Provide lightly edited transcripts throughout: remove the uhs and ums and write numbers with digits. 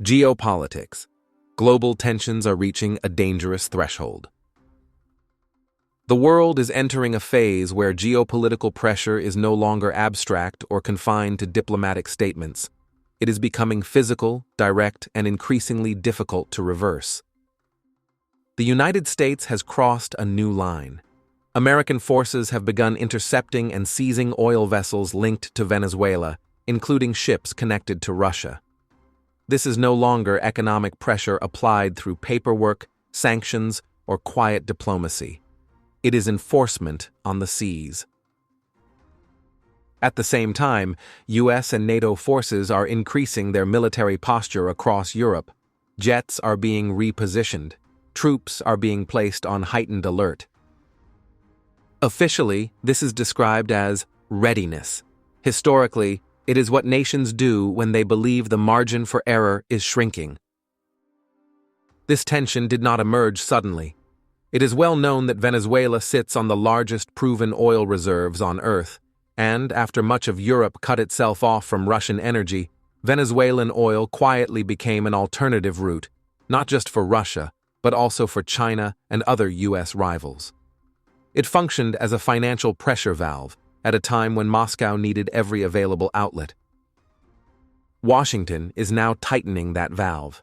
Geopolitics. Global tensions are reaching a dangerous threshold. The world is entering a phase where geopolitical pressure is no longer abstract or confined to diplomatic statements. It is becoming physical, direct, and increasingly difficult to reverse. The United States has crossed a new line. American forces have begun intercepting and seizing oil vessels linked to Venezuela, including ships connected to Russia. This is no longer economic pressure applied through paperwork, sanctions, or quiet diplomacy. It is enforcement on the seas. At the same time, US and NATO forces are increasing their military posture across Europe. Jets are being repositioned. Troops are being placed on heightened alert. Officially, this is described as readiness. Historically, it is what nations do when they believe the margin for error is shrinking. This tension did not emerge suddenly. It is well known that Venezuela sits on the largest proven oil reserves on Earth, and after much of Europe cut itself off from Russian energy, Venezuelan oil quietly became an alternative route, not just for Russia, but also for China and other US rivals. It functioned as a financial pressure valve, at a time when Moscow needed every available outlet. Washington is now tightening that valve.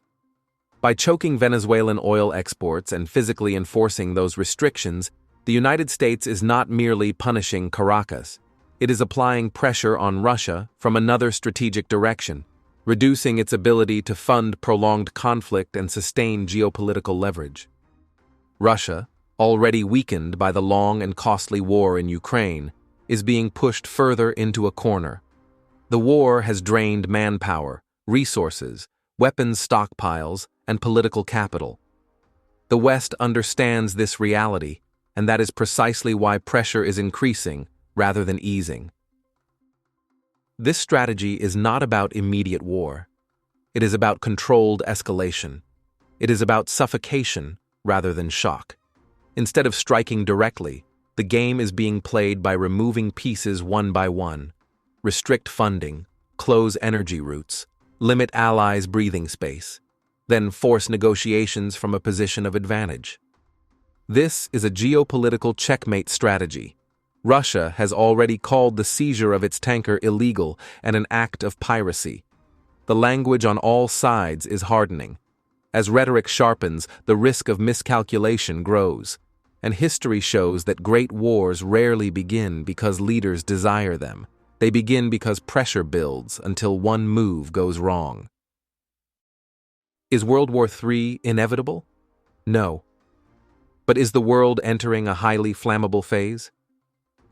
By choking Venezuelan oil exports and physically enforcing those restrictions, the United States is not merely punishing Caracas. It is applying pressure on Russia from another strategic direction, reducing its ability to fund prolonged conflict and sustain geopolitical leverage. Russia, already weakened by the long and costly war in Ukraine, is being pushed further into a corner. The war has drained manpower, resources, weapons stockpiles, and political capital. The West understands this reality, and that is precisely why pressure is increasing rather than easing. This strategy is not about immediate war. It is about controlled escalation. It is about suffocation rather than shock. Instead of striking directly, the game is being played by removing pieces one by one. Restrict funding, close energy routes, limit allies' breathing space, then force negotiations from a position of advantage. This is a geopolitical checkmate strategy. Russia has already called the seizure of its tanker illegal and an act of piracy. The language on all sides is hardening. As rhetoric sharpens, the risk of miscalculation grows. And history shows that great wars rarely begin because leaders desire them. They begin because pressure builds until one move goes wrong. Is World War III inevitable? No. But is the world entering a highly flammable phase?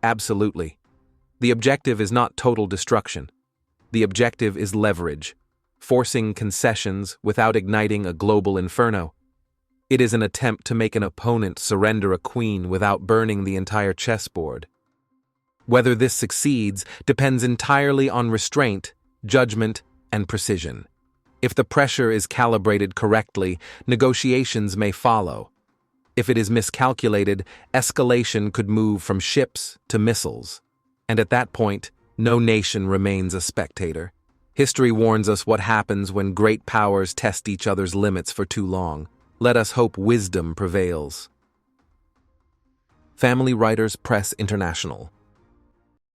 Absolutely. The objective is not total destruction. The objective is leverage, forcing concessions without igniting a global inferno. It is an attempt to make an opponent surrender a queen without burning the entire chessboard. Whether this succeeds depends entirely on restraint, judgment, and precision. If the pressure is calibrated correctly, negotiations may follow. If it is miscalculated, escalation could move from ships to missiles. And at that point, no nation remains a spectator. History warns us what happens when great powers test each other's limits for too long. Let us hope wisdom prevails. Family Writers Press International.